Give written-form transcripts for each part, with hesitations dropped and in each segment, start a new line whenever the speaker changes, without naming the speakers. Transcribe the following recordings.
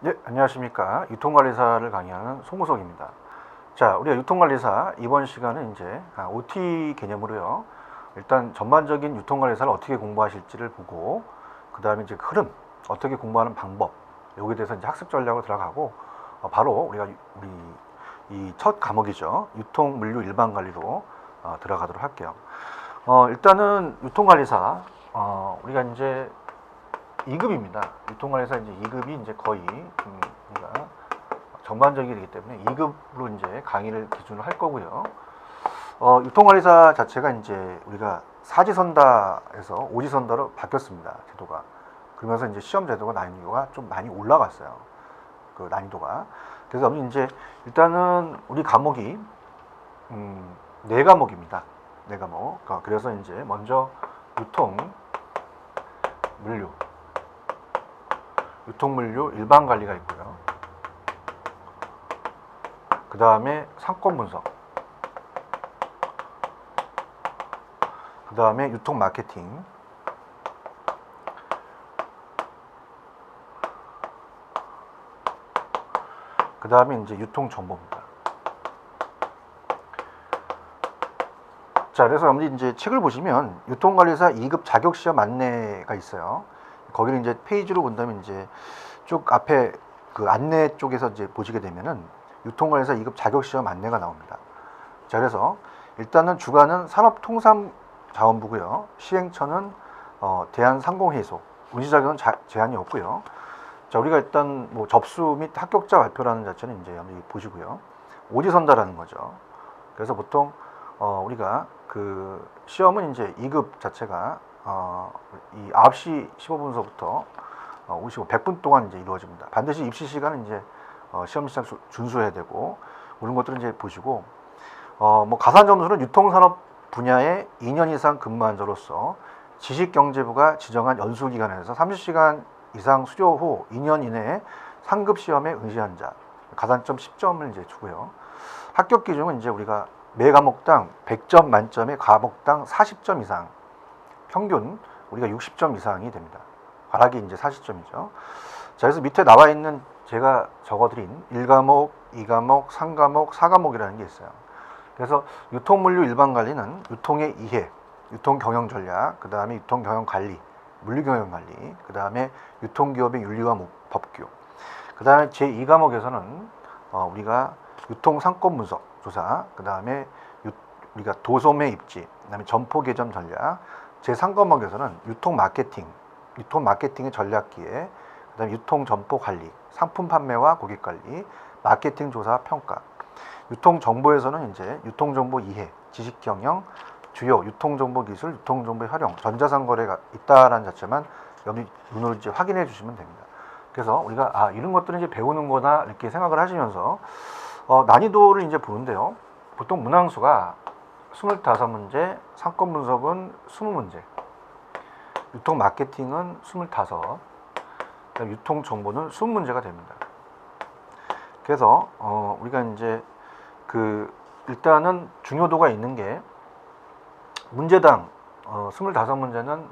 네, 안녕하십니까. 유통관리사를 강의하는 송무석입니다. 자, 우리가 유통관리사 이번 시간은 이제 OT 개념으로요. 일단 전반적인 유통관리사를 어떻게 공부하실지를 보고, 그 다음에 이제 흐름, 어떻게 공부하는 방법, 여기에 대해서 이제 학습 전략으로 들어가고, 바로 우리 이 첫 과목이죠. 유통물류 일반관리로 들어가도록 할게요. 일단은 유통관리사, 우리가 이제 2급입니다. 유통관리사 이제 2급이 이제 거의 우리가 전반적이기 때문에 2급으로 이제 강의를 기준으로 할 거고요. 유통관리사 자체가 이제 우리가 사지선다에서 오지선다로 바뀌었습니다. 제도가. 그러면서 이제 시험 제도가 난이도가 좀 많이 올라갔어요. 그 난이도가. 그래서 이제 일단은 우리 과목이 네 과목입니다. 네 과목. 그래서 이제 먼저 유통물류 일반관리가 있고요. 그 다음에 상권분석, 그 다음에 유통마케팅, 그 다음에 이제 유통정보입니다. 자, 그래서 여러분들이 이제 책을 보시면 유통관리사 2급 자격시험 안내가 있어요. 거기를 이제 페이지로 본다면 이제 쭉 앞에 그 안내 쪽에서 이제 보시게 되면은 유통관리사 2급 자격시험 안내가 나옵니다. 자, 그래서 일단은 주관은 산업통상자원부고요. 시행처는 대한상공회의소. 운시자격은 제한이 없고요. 자, 우리가 일단 뭐 접수 및 합격자 발표라는 자체는 이제 여러분들이 보시고요. 오지선다라는 거죠. 그래서 보통 우리가 그 시험은 이제 2급 자체가 이 9시 15분서부터 100분 동안 이제 이루어집니다. 반드시 입시 시간은 이제 시험 시작 준수해야 되고 이런 것들은 이제 보시고 뭐 가산 점수는 유통산업 분야에 2년 이상 근무한 자로서 지식경제부가 지정한 연수 기간에서 30시간 이상 수료 후 2년 이내에 상급 시험에 응시한 자 가산점 10점을 이제 주고요. 합격 기준은 이제 우리가 매 과목당 100점 만점에 과목당 40점 이상, 평균 우리가 60점 이상이 됩니다. 과락이 이제 40점이죠. 자, 그래서 밑에 나와 있는 제가 적어드린 1과목, 2과목, 3과목, 4과목이라는 게 있어요. 그래서 유통물류 일반관리는 유통의 이해, 유통경영전략, 그 다음에 유통경영관리, 물류경영관리, 그 다음에 유통기업의 윤리와 법규, 그 다음에 제2과목에서는 우리가 유통상권분석, 조사, 그 다음에 우리가 도소매 입지, 그 다음에 점포 개점 전략, 제3과목에서는 유통마케팅의 전략기획, 그 다음에 유통점포 관리, 상품 판매와 고객 관리, 마케팅 조사 평가, 유통정보에서는 이제 유통정보 이해, 지식경영, 주요 유통정보 기술, 유통정보 활용, 전자상거래가 있다라는 자체만 여기 눈으로 이제 확인해 주시면 됩니다. 그래서 우리가 이런 것들은 이제 배우는 거나 이렇게 생각을 하시면서 난이도를 이제 보는데요. 보통 문항수가 25문제, 상권 분석은 20문제, 유통 마케팅은 25, 유통 정보는 20문제가 됩니다. 그래서 우리가 이제 일단은 중요도가 있는 게 문제당 25문제는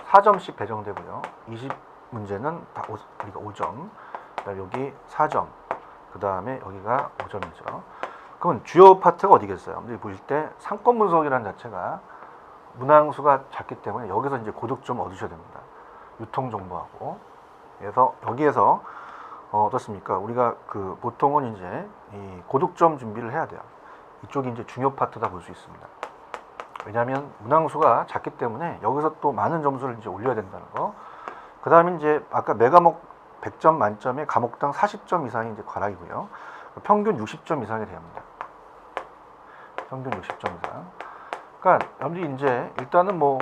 4점씩 배정되고요. 20문제는 다 우리가 5점, 여기 4점, 그 다음에 여기가 5점이죠. 그러면 주요 파트가 어디겠어요? 여러분들이 보실 때 상권 분석이라는 자체가 문항수가 작기 때문에 여기서 이제 고득점 얻으셔야 됩니다. 유통 정보하고. 그래서 여기에서 어떻습니까? 우리가 보통은 이제 이 고득점 준비를 해야 돼요. 이쪽이 이제 중요 파트다 볼 수 있습니다. 왜냐하면 문항수가 작기 때문에 여기서 또 많은 점수를 이제 올려야 된다는 거. 그 다음에 이제 아까 매 과목 100점 만점에 과목당 40점 이상이 이제 과락이고요. 평균 60점 이상이 됩니다. 평균 60점 이상. 그러니까 여러분들이 이제 일단은 뭐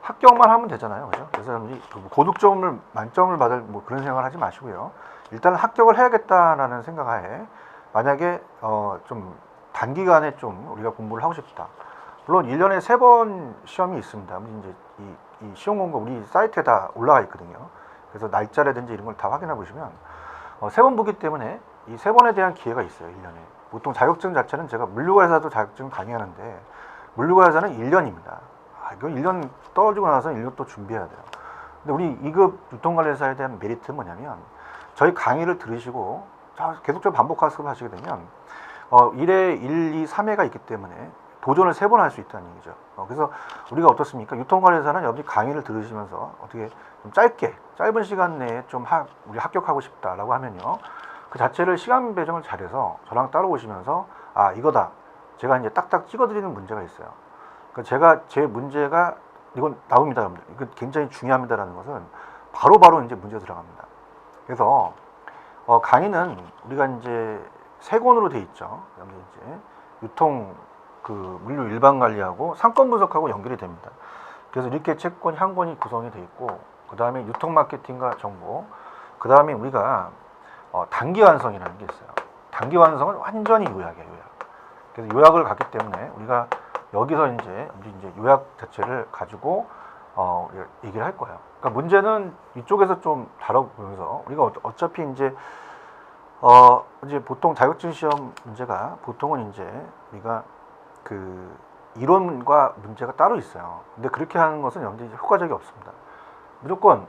합격만 하면 되잖아요, 그죠? 그래서 여러분들이 고득점을 만점을 받을 뭐 그런 생각을 하지 마시고요. 일단은 합격을 해야겠다라는 생각하에 만약에 좀 단기간에 좀 우리가 공부를 하고 싶다. 물론 1년에 3번 시험이 있습니다. 이제 이 시험 공고 우리 사이트에 다 올라가 있거든요. 그래서 날짜라든지 이런 걸 다 확인해 보시면 3번 보기 때문에 이 3번에 대한 기회가 있어요. 1년에. 보통 자격증 자체는 제가 물류관리사도 자격증 강의하는데 물류관리사는 1년입니다. 이거 1년 떨어지고 나서 1년 또 준비해야 돼요. 근데 우리 2급 유통관리사에 대한 메리트는 뭐냐면 저희 강의를 들으시고 계속적으로 반복 학습을 하시게 되면 1회, 1, 2, 3회가 있기 때문에 도전을 3번 할 수 있다는 얘기죠. 그래서 우리가 어떻습니까? 유통관리사는 여러분이 강의를 들으시면서 어떻게 좀 짧은 시간 내에 좀 우리 합격하고 싶다라고 하면요. 그 자체를 시간 배정을 잘해서 저랑 따라오시면서 아, 이거다. 제가 이제 딱딱 찍어드리는 문제가 있어요. 그러니까 제 문제가 이건 나옵니다, 여러분들. 이거 굉장히 중요합니다라는 것은 바로 이제 문제 들어갑니다. 그래서 강의는 우리가 이제 3권으로 돼 있죠. 여기 이제 유통 물류 일반 관리하고 상권 분석하고 연결이 됩니다. 그래서 이렇게 책권이 한 권이 구성이 돼 있고 그 다음에 유통 마케팅과 정보, 그 다음에 우리가 단기 완성이라는 게 있어요. 단기 완성은 완전히 요약이에요, 요약. 그래서 요약을 갔기 때문에 우리가 여기서 이제 요약 자체를 가지고 얘기를 할 거예요. 그러니까 문제는 이쪽에서 좀 다뤄보면서 우리가 어차피 이제 보통 자격증 시험 문제가 보통은 이제 우리가 이론과 문제가 따로 있어요. 근데 그렇게 하는 것은 여러분들이 효과적이 없습니다. 무조건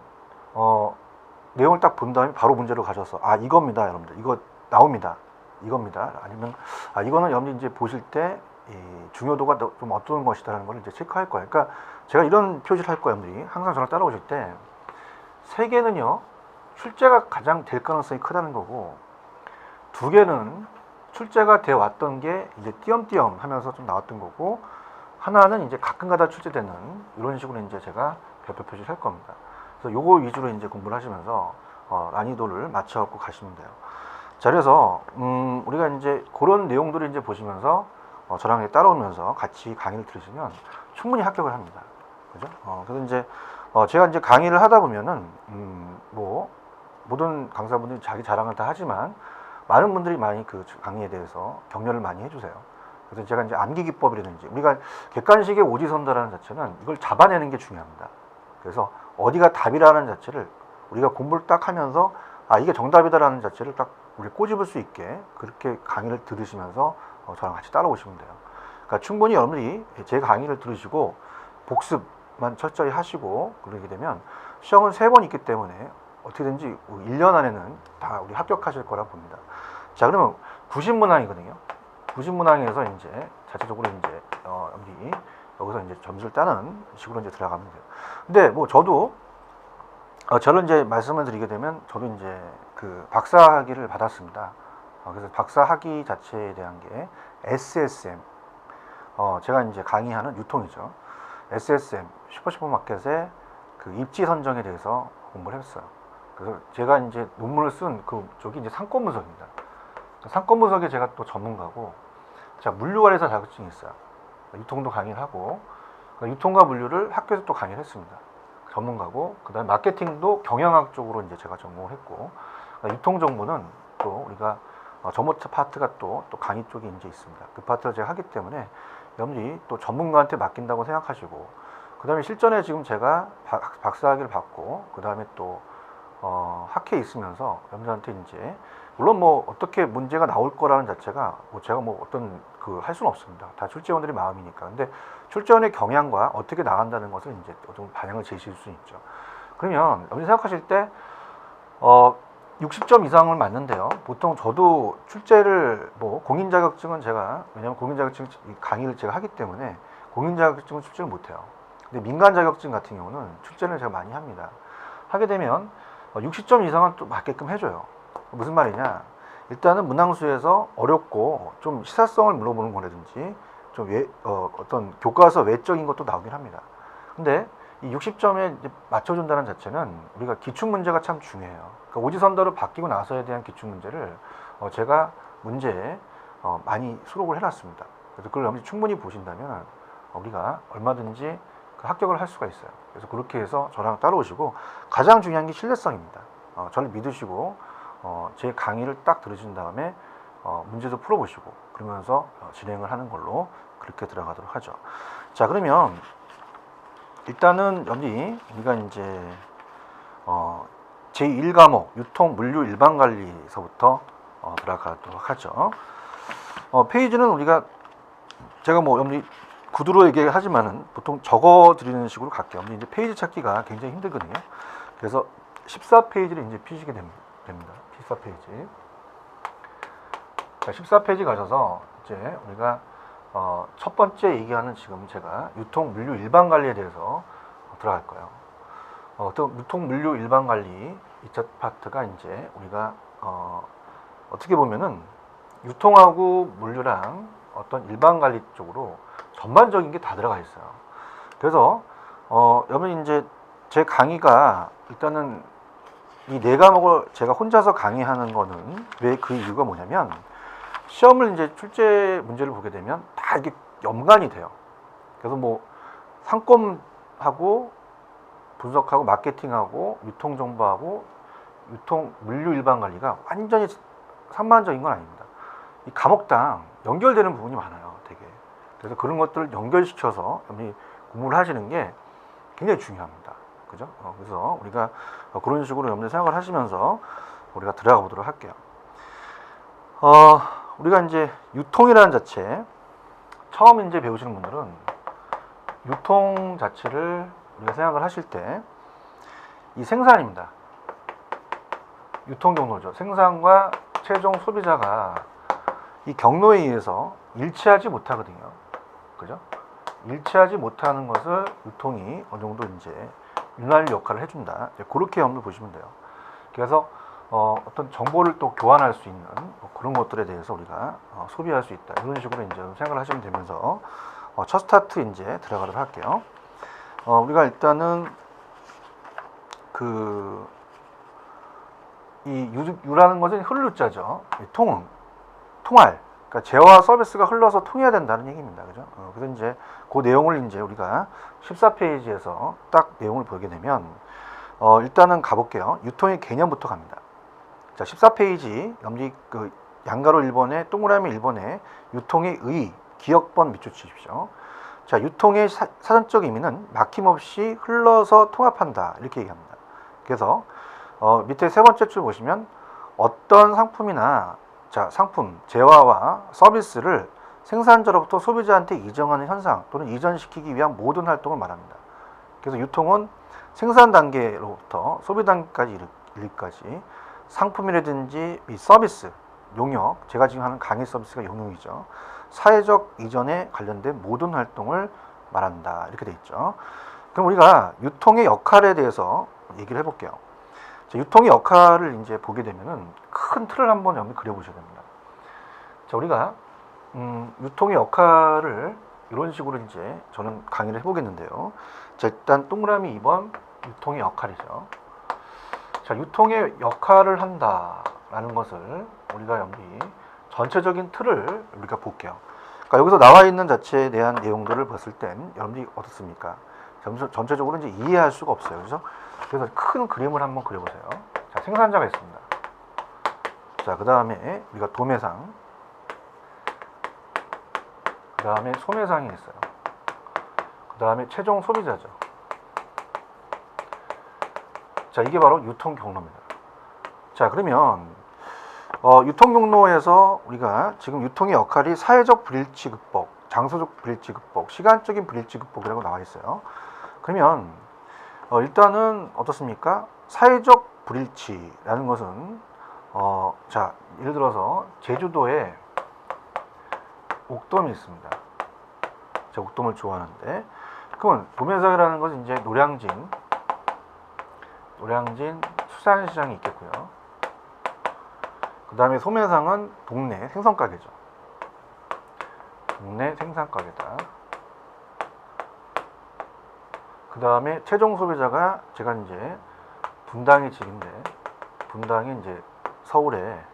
내용을 딱 본 다음에 바로 문제로 가셔서 아, 이겁니다, 여러분들. 이거 나옵니다. 이겁니다. 아니면 아, 이거는 여러분들이 이제 보실 때 중요도가 좀 어떤 것이다라는 걸 이제 체크할 거예요. 그러니까 제가 이런 표시를 할 거예요, 여러분들이. 항상 저랑 따라오실 때 3개는요, 출제가 가장 될 가능성이 크다는 거고 2개는 출제가 돼 왔던 게 이제 띄엄띄엄 하면서 좀 나왔던 거고 하나는 이제 가끔가다 출제되는 이런 식으로 이제 제가 별표 표시를 할 겁니다. 그래서 요거 위주로 이제 공부를 하시면서 난이도를 맞춰갖고 가시면 돼요. 자, 그래서 우리가 이제 그런 내용들을 이제 보시면서 저랑 따라오면서 같이 강의를 들으시면 충분히 합격을 합니다. 그죠? 그래서 이제 제가 이제 강의를 하다 보면은 뭐 모든 강사분들이 자기 자랑을 다 하지만 많은 분들이 많이 그 강의에 대해서 격려를 많이 해주세요. 그래서 제가 이제 암기 기법이라든지 우리가 객관식의 오지선다라는 자체는 이걸 잡아내는 게 중요합니다. 그래서 어디가 답이라는 자체를 우리가 공부를 딱 하면서 아, 이게 정답이다라는 자체를 딱 우리 꼬집을 수 있게 그렇게 강의를 들으시면서 저랑 같이 따라오시면 돼요. 그러니까 충분히 여러분들이 제 강의를 들으시고 복습만 철저히 하시고 그러게 되면 시험은 3번 있기 때문에 어떻게든지 1년 안에는 다 우리 합격하실 거라 봅니다. 자, 그러면 90문항이거든요. 90문항에서 이제 자체적으로 이제 여러분들이 여기서 이제 점수를 따는 식으로 이제 들어가면 돼요. 근데 뭐 저도 저는 이제 말씀을 드리게 되면 저도 이제 그 박사학위를 받았습니다. 그래서 박사학위 자체에 대한 게 SSM, 제가 이제 강의하는 유통이죠. SSM, 슈퍼마켓의 그 입지 선정에 대해서 공부를 했어요. 그래서 제가 이제 논문을 쓴 그쪽이 이제 상권 분석입니다. 상권 분석에 제가 또 전문가고, 제가 물류관리사 자격증이 있어요. 유통도 강의를 하고, 유통과 물류를 학교에서 또 강의를 했습니다. 전문가고, 그 다음에 마케팅도 경영학 쪽으로 이제 제가 전공을 했고, 유통 정보는 또 우리가 전문 파트가 또 강의 쪽에 이제 있습니다. 그 파트를 제가 하기 때문에 여러분들이 또 전문가한테 맡긴다고 생각하시고, 그 다음에 실전에 지금 제가 박사학위를 받고, 그 다음에 또 학회에 있으면서 여러분들한테 이제 물론 뭐 어떻게 문제가 나올 거라는 자체가 뭐 제가 뭐 어떤 할 수는 없습니다. 다 출제원들의 마음이니까. 근데 출제원의 경향과 어떻게 나간다는 것을 이제 어떤 방향을 제시할 수 있죠. 그러면 여러분이 생각하실 때 60점 이상을 맞는데요. 보통 저도 출제를 뭐 공인 자격증은 제가 왜냐면 공인 자격증 강의를 제가 하기 때문에 공인 자격증은 출제를 못해요. 근데 민간 자격증 같은 경우는 출제를 제가 많이 합니다. 하게 되면 60점 이상은 또 맞게끔 해줘요. 무슨 말이냐? 일단은 문항수에서 어렵고 좀 시사성을 물어보는 거라든지 좀 어떤 교과서 외적인 것도 나오긴 합니다. 근데 이 60점에 맞춰준다는 자체는 우리가 기출문제가 참 중요해요. 그러니까 오지선다로 바뀌고 나서에 대한 기출문제를 제가 문제에 많이 수록을 해놨습니다. 그래서 그걸 여러분이 충분히 보신다면 우리가 얼마든지 합격을 할 수가 있어요. 그래서 그렇게 해서 저랑 따라오시고 가장 중요한 게 신뢰성입니다. 저를 믿으시고 제 강의를 딱 들으신 다음에 문제도 풀어보시고 그러면서 진행을 하는 걸로 그렇게 들어가도록 하죠. 자, 그러면 일단은 여기 우리가 이제 제1과목 유통 물류 일반관리서부터 들어가도록 하죠. 페이지는 우리가 제가 뭐 여러분이 구두로 얘기하지만은 보통 적어 드리는 식으로 갈게요. 이제 페이지 찾기가 굉장히 힘들거든요. 그래서 14페이지를 이제 피시게 됩니다. 14페이지. 자, 14페이지 가셔서 이제 우리가 첫 번째 얘기하는 지금 제가 유통 물류 일반 관리에 대해서 들어갈 거예요. 또 유통 물류 일반 관리 2차 파트가 이제 우리가 어떻게 보면은 유통하고 물류랑 어떤 일반 관리 쪽으로 전반적인 게 다 들어가 있어요. 그래서 여러분 이제 제 강의가 일단은 이 네 과목을 제가 혼자서 강의하는 거는 왜 그 이유가 뭐냐면 시험을 이제 출제 문제를 보게 되면 다 이게 연관이 돼요. 그래서 뭐 상권하고 분석하고 마케팅하고 유통정보하고 유통 물류 일반 관리가 완전히 산만적인 건 아닙니다. 이 과목당 연결되는 부분이 많아요, 되게. 그래서 그런 것들을 연결시켜서 여러분이 공부를 하시는 게 굉장히 중요합니다. 그죠? 그래서 우리가 그런 식으로 여러분들 생각을 하시면서 우리가 들어가 보도록 할게요. 우리가 이제 유통이라는 자체, 처음 이제 배우시는 분들은 유통 자체를 우리가 생각을 하실 때 이 생산입니다. 유통 경로죠. 생산과 최종 소비자가 이 경로에 의해서 일치하지 못하거든요. 그죠? 일치하지 못하는 것을 유통이 어느 정도 이제 윤활유 역할을 해준다. 그렇게 여러분들 보시면 돼요. 그래서 어떤 정보를 또 교환할 수 있는 그런 것들에 대해서 우리가 소비할 수 있다. 이런 식으로 이제 생각을 하시면 되면서 첫 스타트 이제 들어가도록 할게요. 우리가 일단은 이 유라는 것은 흘루자죠. 통할. 그러니까 재화와 서비스가 흘러서 통해야 된다는 얘기입니다. 그죠? 그래서 이제 그 내용을 이제 우리가 14페이지에서 딱 내용을 보게 되면 일단은 가볼게요. 유통의 개념부터 갑니다. 자, 14페이지 여러분이 그 양가로 1번에 동그라미 1번에 유통의 의 기억번 밑줄 치십시오. 자, 유통의 사전적 의미는 막힘없이 흘러서 통합한다 이렇게 얘기합니다. 그래서 밑에 세 번째 줄 보시면 어떤 상품이나 상품, 재화와 서비스를 생산자로부터 소비자한테 이전하는 현상 또는 이전시키기 위한 모든 활동을 말합니다. 그래서 유통은 생산 단계로부터 소비 단계까지 이르기까지 상품이라든지 이 서비스, 용역, 제가 지금 하는 강의 서비스가 용역이죠. 사회적 이전에 관련된 모든 활동을 말한다. 이렇게 돼 있죠. 그럼 우리가 유통의 역할에 대해서 얘기를 해볼게요. 자, 유통의 역할을 이제 보게 되면은 큰 틀을 한번 여러분 그려보셔야 됩니다. 자, 우리가 유통의 역할을 이런 식으로 이제 저는 강의를 해보겠는데요. 자, 일단 동그라미 2번 유통의 역할이죠. 자, 유통의 역할을 한다라는 것을 우리가 여기 전체적인 틀을 우리가 볼게요. 그러니까 여기서 나와 있는 자체에 대한 내용들을 봤을 땐 여러분들이 어떻습니까? 전체적으로 이제 이해할 수가 없어요. 그래서 큰 그림을 한번 그려보세요. 자, 생산자가 있습니다. 자, 그 다음에 우리가 도매상, 그 다음에 소매상이 있어요. 그 다음에 최종 소비자죠. 자, 이게 바로 유통 경로입니다. 자, 그러면 유통 경로에서 우리가 지금 유통의 역할이 사회적 불일치 극복, 장소적 불일치 극복, 시간적인 불일치 극복이라고 나와 있어요. 그러면 일단은 어떻습니까? 사회적 불일치라는 것은 자, 예를 들어서 제주도에 옥돔이 있습니다. 제가 옥돔을 좋아하는데, 그러면 도매상이라는 것은 이제 노량진 수산시장이 있겠고요. 그 다음에 소매상은 동네 생선가게죠. 동네 생선가게다. 그 다음에 최종 소비자가 제가 이제 분당이 집인데, 분당이 이제 서울에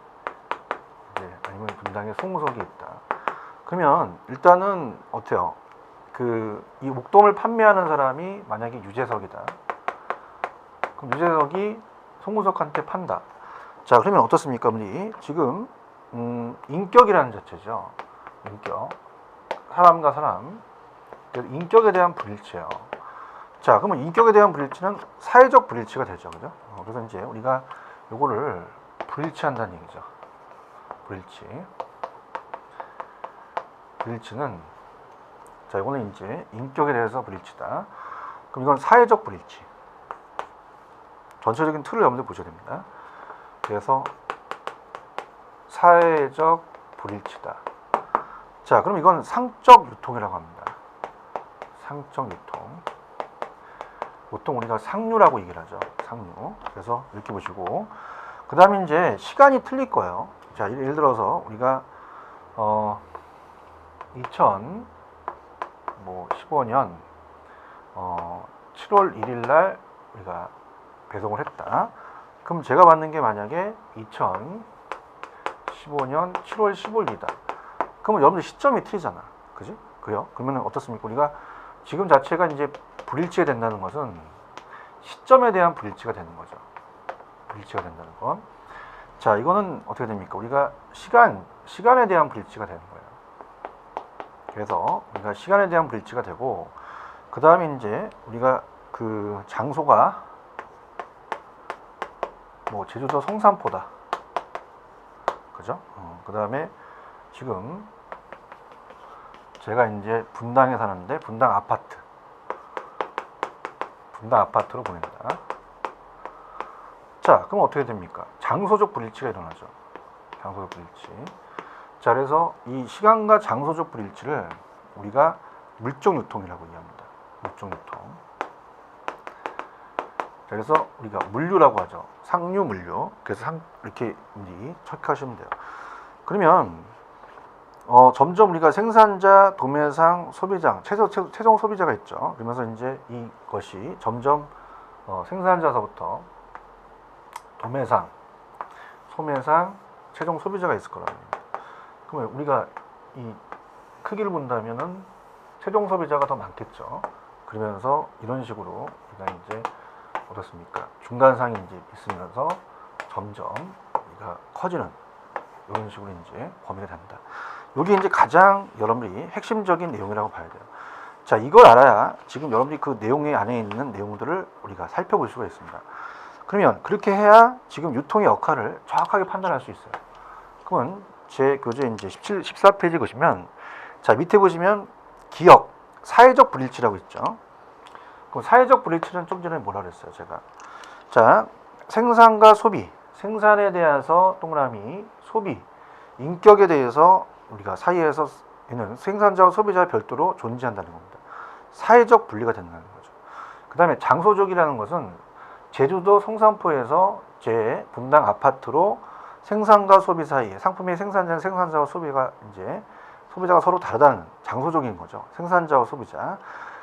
아니면 분당에 송석이 있다. 그러면 일단은 어때요? 이 목돔을 판매하는 사람이 만약에 유재석이다. 그럼 유재석이 송우석한테 판다. 자, 그러면 어떻습니까? 우리 지금 인격이라는 자체죠. 인격. 사람과 사람. 인격에 대한 불일치예요. 자, 그러면 인격에 대한 불일치는 사회적 불일치가 되죠. 그죠? 그래서 이제 우리가 요거를 불일치한다는 얘기죠. 불일치는 자, 이거는 이제 인격에 대해서 불일치다. 그럼 이건 사회적 불일치. 전체적인 틀을 여러분들 보셔야 됩니다. 그래서 사회적 불일치다. 자, 그럼 이건 상적 유통이라고 합니다. 상적 유통. 보통 우리가 상류라고 얘기를 하죠. 상류. 그래서 이렇게 보시고, 그 다음에 이제 시간이 틀릴 거예요. 자, 예를 들어서 우리가 2015년 7월 1일 날 우리가 배송을 했다. 그럼 제가 받는 게 만약에 2015년 7월 15일이다. 그러면 여러분들 시점이 틀리잖아. 그지? 그래요? 그러면 어떻습니까? 우리가 지금 자체가 이제 불일치가 된다는 것은 시점에 대한 불일치가 되는 거죠. 불일치가 된다는 건. 자, 이거는 어떻게 됩니까? 우리가 시간에 대한 불일치가 되는 거예요. 그래서 우리가 시간에 대한 불일치가 되고, 그 다음에 이제 우리가 그 장소가 뭐 제주도 성산포다. 그죠? 그 다음에 지금 제가 이제 분당에 사는데 분당 아파트로 보낸다. 자, 그럼 어떻게 됩니까? 장소적 불일치가 일어나죠. 장소적 불일치. 자, 그래서 이 시간과 장소적 불일치를 우리가 물적 유통이라고 이해합니다. 물적 유통. 자, 그래서 우리가 물류라고 하죠. 상류 물류. 그래서 이렇게 체크하시면 돼요. 그러면 점점 우리가 생산자, 도매상, 소비장, 최종 소비자가 있죠. 그러면서 이제 이것이 점점 생산자서부터 도매상, 소매상, 최종 소비자가 있을 거라고 합니다. 그러면 우리가 이 크기를 본다면은 최종 소비자가 더 많겠죠. 그러면서 이런 식으로 우리가 이제 어떻습니까? 중간상이 이제 있으면서 점점 우리가 커지는 이런 식으로 이제 범위가 됩니다. 이게 이제 가장 여러분들이 핵심적인 내용이라고 봐야 돼요. 자, 이걸 알아야 지금 여러분들이 그 내용 안에 있는 내용들을 우리가 살펴볼 수가 있습니다. 그러면 그렇게 해야 지금 유통의 역할을 정확하게 판단할 수 있어요. 그러면 제 교재 이제 14페이지 보시면, 자, 밑에 보시면 기역, 사회적 불일치라고 있죠. 그럼 사회적 불일치는 좀 전에 뭐라 그랬어요, 제가. 자, 생산과 소비, 생산에 대해서 동그라미, 소비, 인격에 대해서 우리가 사이에서 있는 생산자와 소비자가 별도로 존재한다는 겁니다. 사회적 분리가 된다는 거죠. 그 다음에 장소적이라는 것은 제주도 성산포에서 제 분당 아파트로 생산과 소비 사이에 상품의 생산자와 소비자가 서로 다르다는 장소적인 거죠. 생산자와 소비자.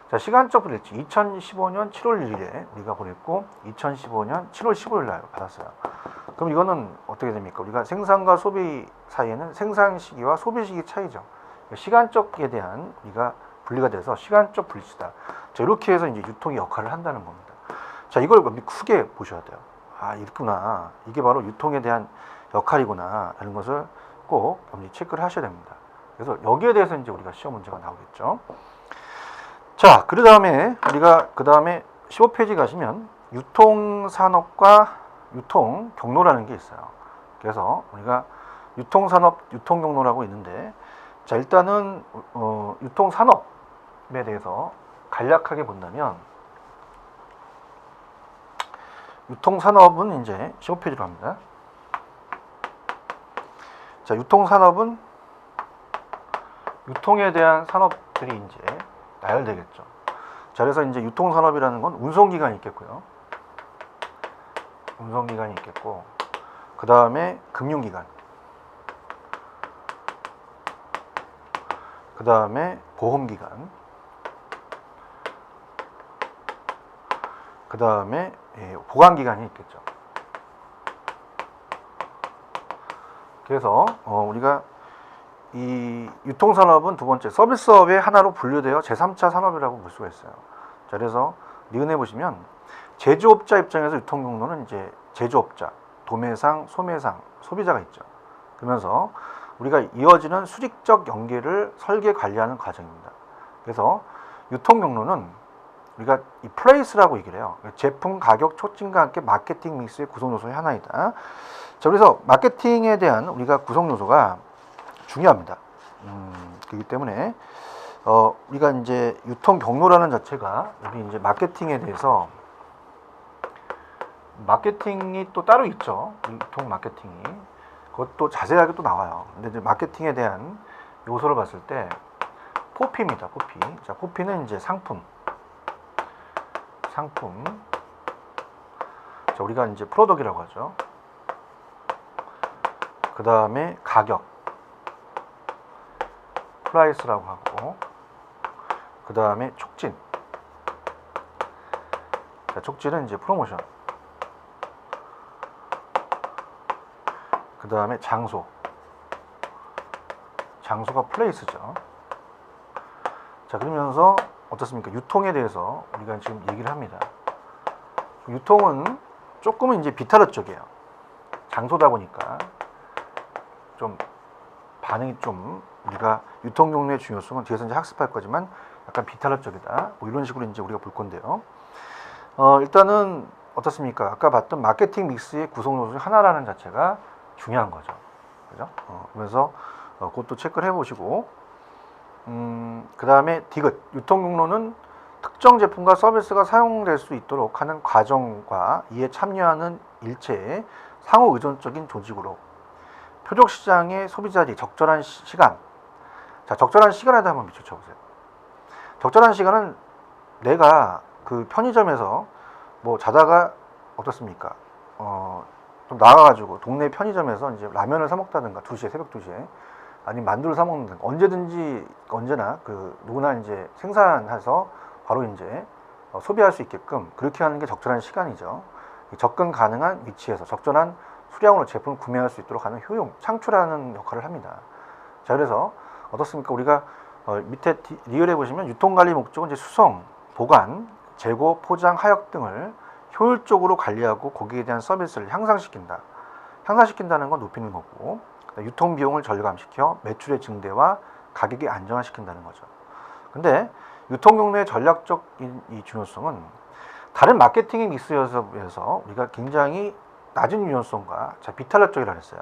자, 시간적 불일치 2015년 7월 1일에 우리가 보냈고 2015년 7월 15일 날 받았어요. 그럼 이거는 어떻게 됩니까? 우리가 생산과 소비 사이에는 생산 시기와 소비 시기 차이죠. 시간적에 대한 우리가 분리가 돼서 시간적 불일치다. 자, 이렇게 해서 이제 유통의 역할을 한다는 겁니다. 자, 이걸 크게 보셔야 돼요. 아, 이렇구나. 이게 바로 유통에 대한 역할이구나. 라는 것을 꼭 체크를 하셔야 됩니다. 그래서 여기에 대해서 이제 우리가 시험 문제가 나오겠죠. 자, 그 다음에 우리가 그 다음에 15페이지 가시면 유통산업과 유통 경로라는 게 있어요. 그래서 우리가 유통산업, 유통경로라고 있는데, 자, 일단은 유통산업에 대해서 간략하게 본다면, 유통산업은 이제 15페이지로 합니다. 자, 유통산업은 유통에 대한 산업들이 이제 나열되겠죠. 자, 그래서 이제 유통산업이라는 건 운송기관이 있겠고요. 운송기관이 있겠고, 그 다음에 금융기관, 그 다음에 보험기관, 그 다음에 보관기관이 있겠죠. 그래서 우리가 이 유통산업은 두 번째 서비스업의 하나로 분류되어 제3차 산업이라고 볼 수가 있어요. 자, 그래서 니은에 보시면 제조업자 입장에서 유통경로는 이제 제조업자, 도매상, 소매상, 소비자가 있죠. 그러면서 우리가 이어지는 수직적 연계를 설계 관리하는 과정입니다. 그래서 유통경로는 우리가 이 플레이스라고 얘기를 해요. 제품 가격 촉진과 함께 마케팅 믹스의 구성 요소의 하나이다. 자, 그래서 마케팅에 대한 우리가 구성 요소가 중요합니다. 그렇기 때문에 우리가 이제 유통 경로라는 자체가 우리 이제 마케팅에 대해서 마케팅이 또 따로 있죠. 유통 마케팅이. 그것도 자세하게 또 나와요. 근데 이제 마케팅에 대한 요소를 봤을 때 포피입니다. 포피. 자, 포피는 이제 상품. 자, 우리가 이제 프로덕이라고 하죠. 그 다음에 가격. 프라이스라고 하고, 그 다음에 촉진. 자, 촉진은 이제 프로모션. 그 다음에 장소. 장소가 플레이스죠. 자, 그러면서 어떻습니까? 유통에 대해서 우리가 지금 얘기를 합니다. 유통은 조금은 이제 비타르 쪽이에요. 장소다 보니까 좀 반응이 좀 우리가 유통 용례의 중요성은 뒤에서 이제 학습할 거지만 약간 비타르 쪽이다. 뭐 이런 식으로 이제 우리가 볼 건데요. 일단은 어떻습니까? 아까 봤던 마케팅 믹스의 구성 요소 중 하나라는 자체가 중요한 거죠. 그죠? 그래서 그것도 체크를 해보시고, 그 다음에 디귿. 유통 경로는 특정 제품과 서비스가 사용될 수 있도록 하는 과정과 이에 참여하는 일체의 상호 의존적인 조직으로 표적 시장의 소비자들이 적절한 시간. 자, 적절한 시간에다 한번 비춰보세요. 적절한 시간은 내가 그 편의점에서 뭐 자다가 어떻습니까? 좀 나가가지고 동네 편의점에서 이제 라면을 사 먹다든가 2시에, 새벽 2시에 아니면 만두를 사 먹는다든가 언제든지 언제나 그 누구나 이제 생산해서 바로 이제 소비할 수 있게끔 그렇게 하는 게 적절한 시간이죠. 접근 가능한 위치에서 적절한 수량으로 제품을 구매할 수 있도록 하는 효용, 창출하는 역할을 합니다. 자, 그래서 어떻습니까? 우리가 밑에 리얼에 보시면 유통관리 목적은 이제 수송, 보관, 재고, 포장, 하역 등을 효율적으로 관리하고 거기에 대한 서비스를 향상시킨다. 향상시킨다는 건 높이는 거고, 유통 비용을 절감시켜 매출의 증대와 가격이 안정화시킨다는 거죠. 근데 유통 경로의 전략적인 이 중요성은 다른 마케팅의 믹스여서 우리가 굉장히 낮은 유연성과 비탄력적이라고 했어요.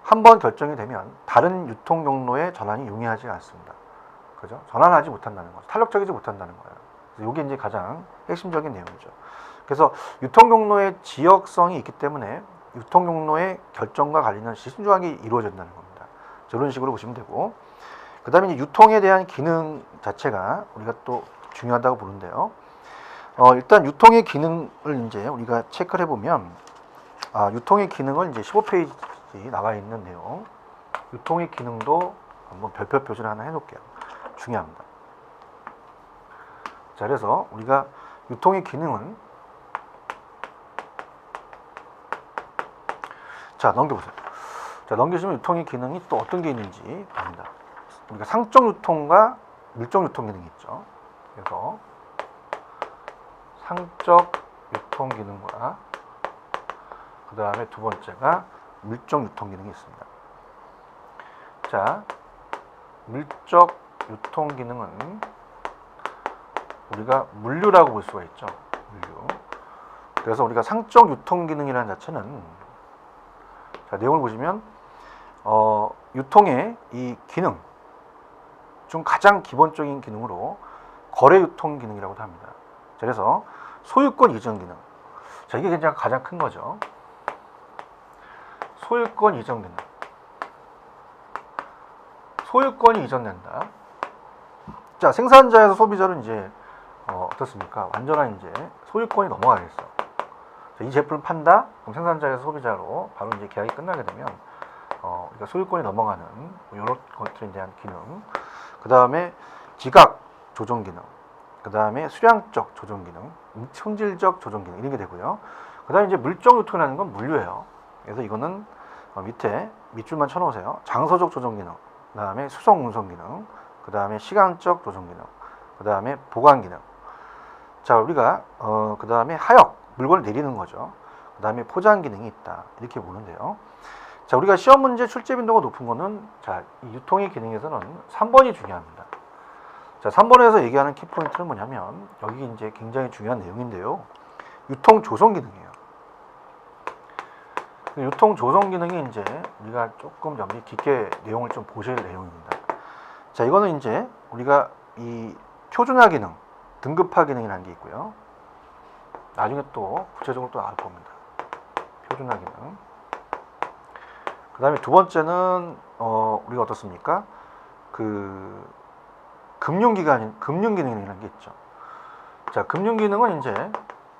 한번 결정이 되면 다른 유통 경로의 전환이 용이하지 않습니다. 그죠? 전환하지 못한다는 거죠. 탄력적이지 못한다는 거예요. 이게 이제 가장 핵심적인 내용이죠. 그래서 유통 경로의 지역성이 있기 때문에 유통 경로의 결정과 관리는 신중하게 이루어진다는 겁니다. 저런 식으로 보시면 되고, 그 다음에 유통에 대한 기능 자체가 우리가 또 중요하다고 보는데요. 일단 유통의 기능을 이제 우리가 체크를 해보면, 유통의 기능은 이제 15페이지 나와 있는 내용, 유통의 기능도 한번 별표 표시를 하나 해놓을게요. 중요합니다. 자, 그래서 우리가 유통의 기능은, 자, 넘겨보세요. 자, 넘기시면 유통의 기능이 또 어떤 게 있는지 봅니다. 우리가 상적 유통과 물적 유통 기능이 있죠. 그래서 상적 유통 기능과 그 다음에 두 번째가 물적 유통 기능이 있습니다. 자, 물적 유통 기능은 우리가 물류라고 볼 수가 있죠. 물류. 그래서 우리가 상적 유통 기능이라는 자체는, 자, 내용을 보시면 유통의 이 기능 중 가장 기본적인 기능으로 거래 유통 기능이라고도 합니다. 자, 그래서 소유권 이전 기능. 자, 이게 가장 큰 거죠. 소유권 이전 기능. 소유권이 이전된다. 자, 생산자에서 소비자는 이제 어떻습니까? 완전한 이제 소유권이 넘어가겠어. 자, 이 제품을 판다? 그럼 생산자에서 소비자로 바로 이제 계약이 끝나게 되면 우리가 소유권이 넘어가는 이런 것들에 대한 기능. 그 다음에 지각 조정 기능. 그 다음에 수량적 조정 기능, 품질적 조정 기능 이런 게 되고요. 그 다음에 이제 물적 유통이라는 건 물류예요. 그래서 이거는 밑에 밑줄만 쳐놓으세요. 장소적 조정 기능, 그 다음에 수송 운송 기능, 그 다음에 시간적 조정 기능, 그 다음에 보관 기능. 자, 우리가 그 다음에 하역, 물건을 내리는 거죠. 그 다음에 포장 기능이 있다. 이렇게 보는데요. 자, 우리가 시험 문제 출제 빈도가 높은 거는, 자, 이 유통의 기능에서는 3번이 중요합니다. 자, 3번에서 얘기하는 키포인트는 뭐냐면, 여기 이제 굉장히 중요한 내용인데요. 유통 조성 기능이에요. 유통 조성 기능이 이제 우리가 조금 깊게 내용을 좀 보실 내용입니다. 자, 이거는 이제 우리가 이 표준화 기능, 등급화 기능이라는 게 있고요. 나중에 또 구체적으로 또 나올 겁니다. 표준화 기능. 그 다음에 두 번째는 우리가 어떻습니까? 그 금융기능이라는 게 있죠. 자, 금융기능은 이제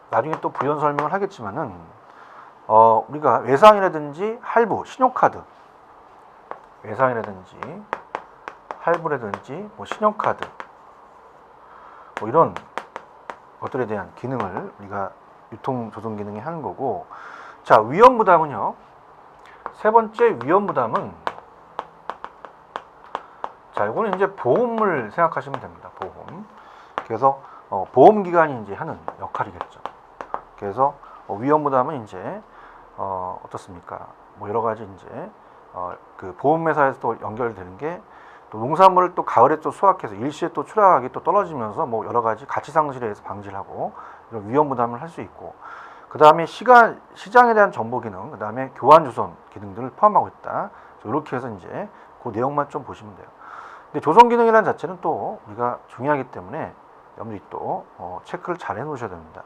나중에 또 부연 설명을 하겠지만은 우리가 외상이라든지 할부, 신용카드, 외상이라든지 할부라든지 뭐 신용카드, 뭐 이런 것들에 대한 기능을 우리가 유통 조정 기능이 하는 거고, 자, 위험부담은요. 세 번째 위험부담은, 자, 이거는 이제 보험을 생각하시면 됩니다. 보험. 그래서 보험기관이 이제 하는 역할이겠죠. 그래서 위험부담은 이제 어떻습니까? 뭐 여러 가지 이제 그 보험회사에서 또 연결되는 게, 또 농산물을 또 가을에 또 수확해서 일시에 또 출하가격이 또 떨어지면서 뭐 여러 가지 가치 상실에 의해서 방지를 하고 이런 위험 부담을 할 수 있고, 그 다음에 시장에 대한 정보 기능, 그 다음에 교환 주선 기능들을 포함하고 있다. 이렇게 해서 이제 그 내용만 좀 보시면 돼요. 근데 조선 기능이라는 자체는 또 우리가 중요하기 때문에 여러분들이 또 체크를 잘 해 놓으셔야 됩니다.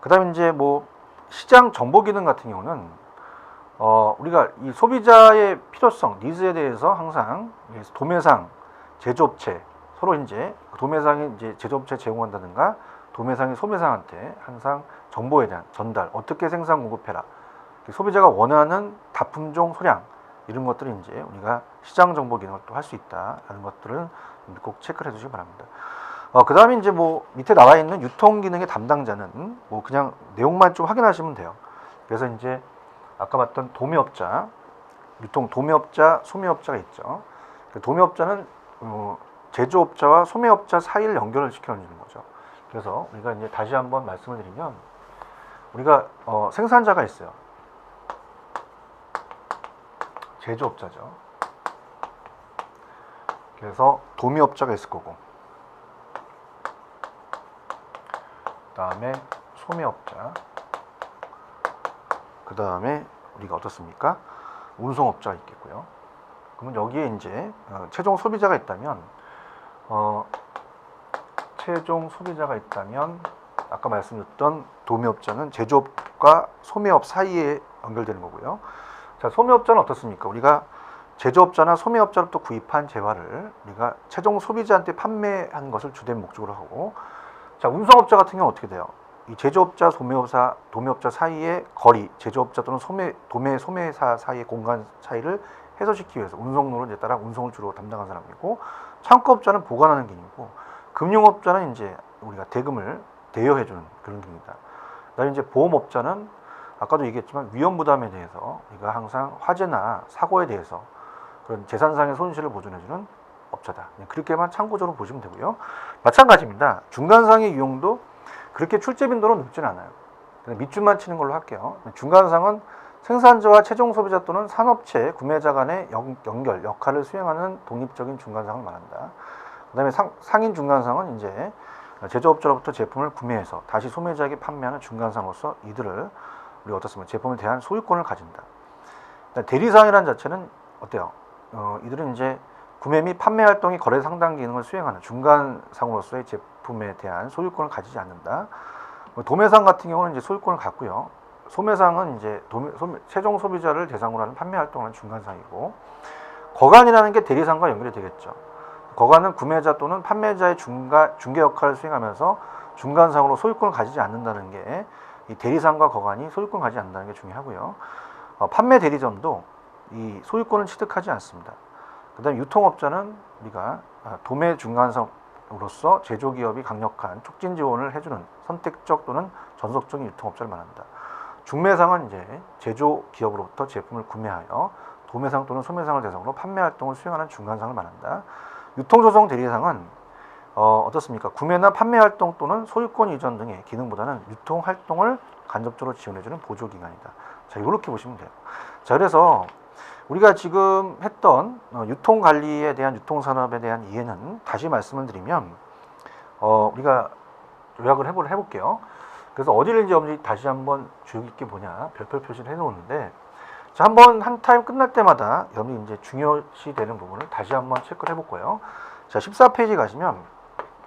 그 다음에 이제 뭐 시장 정보 기능 같은 경우는 우리가 이 소비자의 필요성, 니즈에 대해서 항상 도매상, 제조업체, 서로 이제 도매상이 이제 제조업체 제공한다든가 도매상이 소매상한테 항상 정보에 대한 전달, 어떻게 생산 공급해라, 소비자가 원하는 다품종 소량, 이런 것들이 이제 우리가 시장 정보 기능을 또 할 수 있다라는 것들을 꼭 체크를 해주시기 바랍니다. 그 다음에 이제 뭐 밑에 나와 있는 유통 기능의 담당자는 뭐 그냥 내용만 좀 확인하시면 돼요. 그래서 이제 아까 봤던 도매업자, 유통 도매업자, 소매업자가 있죠. 도매업자는 제조업자와 소매업자 사이를 연결을 시켜주는 거죠. 그래서 우리가 이제 다시 한번 말씀을 드리면, 우리가 생산자가 있어요. 제조업자죠. 그래서 도매업자가 있을 거고, 그 다음에 소매업자, 그 다음에 우리가 어떻습니까? 운송업자가 있겠고요. 그러면 여기에 이제 최종 소비자가 있다면, 아까 말씀드렸던 도매업자는 제조업과 소매업 사이에 연결되는 거고요. 자, 소매업자는 어떻습니까? 우리가 제조업자나 소매업자로부터 구입한 재화를 우리가 최종 소비자한테 판매한 것을 주된 목적으로 하고, 자, 운송업자 같은 경우는 어떻게 돼요? 이 제조업자, 도매업자 사이의 거리, 제조업자 또는 소매사 사이의 공간 차이를 해소시키기 위해서 운송로를 이제 따라 운송을 주로 담당한 사람이고, 창고업자는 보관하는 기능이고, 금융업자는 이제 우리가 대금을 대여해주는 그런 기능이다. 그다음에 이제 보험업자는 아까도 얘기했지만 위험 부담에 대해서 우리가 항상 화재나 사고에 대해서 그런 재산상의 손실을 보존해주는 업자다. 그렇게만 참고적으로 보시면 되고요. 마찬가지입니다. 중간상의 유형도 그렇게 출제 빈도는 높진 않아요. 밑줄만 치는 걸로 할게요. 중간상은 생산자와 최종 소비자 또는 산업체, 구매자 간의 연결, 역할을 수행하는 독립적인 중간상을 말한다. 그 다음에 상인 중간상은 이제 제조업자로부터 제품을 구매해서 다시 소매자에게 판매하는 중간상으로서 이들을 우리가 어떻습니까? 제품에 대한 소유권을 가진다. 대리상이라는 자체는 어때요? 이들은 이제 구매 및 판매 활동이 거래 상당 기능을 수행하는 중간상으로서의 제품에 대한 소유권을 가지지 않는다. 도매상 같은 경우는 이제 소유권을 갖고요. 소매상은 이제 최종 소비자를 대상으로 하는 판매 활동을 하는 중간상이고, 거간이라는 게 대리상과 연결이 되겠죠. 거간은 구매자 또는 판매자의 중개 역할을 수행하면서 중간상으로 소유권을 가지지 않는다는 게, 이 대리상과 거간이 소유권을 가지지 않는다는 게 중요하고요. 판매 대리점도 이 소유권을 취득하지 않습니다. 그 다음에 유통업자는 우리가 도매 중간상으로서 제조기업이 강력한 촉진 지원을 해주는 선택적 또는 전속적인 유통업자를 말한다. 중매상은 이제 제조기업으로부터 제품을 구매하여 도매상 또는 소매상을 대상으로 판매 활동을 수행하는 중간상을 말한다. 유통조성 대리상은 어떻습니까? 구매나 판매 활동 또는 소유권 이전 등의 기능보다는 유통 활동을 간접적으로 지원해주는 보조기관이다. 자, 이렇게 보시면 돼요. 자, 그래서 우리가 지금 했던 유통관리에 대한, 유통산업에 대한 이해는 다시 말씀을 드리면, 우리가 요약을 해볼게요. 그래서 어디를 이제 여러분들이 다시 한번 주의 깊게 보냐, 별표 표시를 해놓았는데, 자, 한 타임 끝날 때마다 여러분이 이제 중요시 되는 부분을 다시 한번 체크를 해볼 거예요. 자, 14페이지 가시면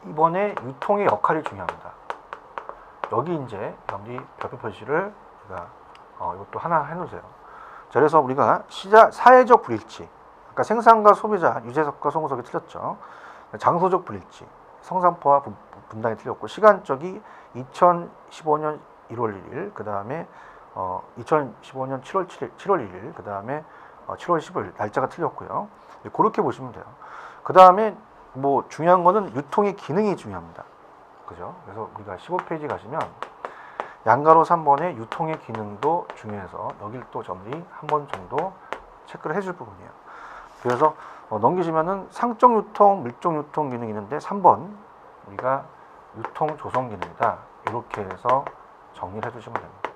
이번에 유통의 역할이 중요합니다. 여기 이제 여기 별표 표시를 제가 이것도 하나 해놓으세요. 자, 그래서 우리가 사회적 불일치, 그러니까 생산과 소비자, 유재석과 송우석이 틀렸죠. 장소적 불일치, 성산포와 분당이 틀렸고, 시간적이 2015년 1월 1일, 그 다음에 2015년 7월 1일, 그 다음에 7월 15일 날짜가 틀렸고요. 그렇게 보시면 돼요. 그 다음에 뭐 중요한 거는 유통의 기능이 중요합니다. 그죠? 그래서 우리가 15페이지 가시면 양가로 3번의 유통의 기능도 중요해서 여길 또 정리 한 번 정도 체크를 해줄 부분이에요. 그래서 넘기시면은 상적 유통, 밀적 유통 기능이 있는데 3번 우리가 유통 조성 기능이다. 이렇게 해서 정리를 해주시면 됩니다.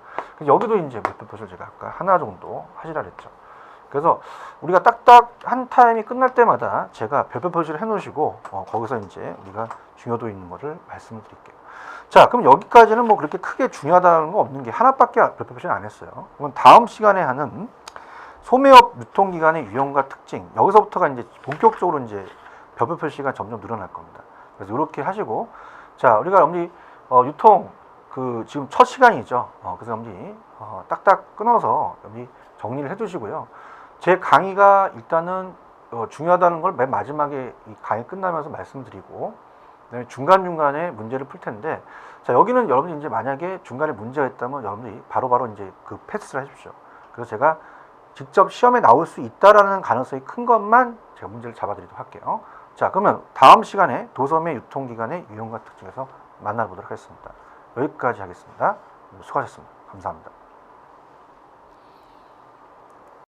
여기도 이제 별표 표시를 제가 아까 하나 정도 하시라 그랬죠. 그래서 우리가 딱딱 한 타임이 끝날 때마다 제가 별표 표시를 해 놓으시고 거기서 이제 우리가 중요도 있는 거를 말씀을 드릴게요. 자, 그럼 여기까지는 뭐 그렇게 크게 중요하다는 거 없는 게 하나밖에 별표 표시는 안 했어요. 그럼 다음 시간에 하는 소매업 유통기간의 유형과 특징, 여기서부터가 이제 본격적으로 이제 별표 표시가 점점 늘어날 겁니다. 그래서 이렇게 하시고, 자, 우리가 여러분이 유통 지금 첫 시간이죠. 그래서 여러분이 딱딱 끊어서 여러분이 정리를 해두시고요. 제 강의가 일단은 중요하다는 걸 맨 마지막에 이 강의 끝나면서 말씀드리고, 그다음에 중간중간에 문제를 풀 텐데, 자, 여기는 여러분이 이제 만약에 중간에 문제가 있다면 여러분들이 바로바로 이제 그 패스를 해주십시오. 그래서 제가 직접 시험에 나올 수 있다라는 가능성이 큰 것만 제가 문제를 잡아드리도록 할게요. 자, 그러면 다음 시간에 도소매 유통기간의 유형과 특징에서 만나보도록 하겠습니다. 여기까지 하겠습니다. 수고하셨습니다. 감사합니다.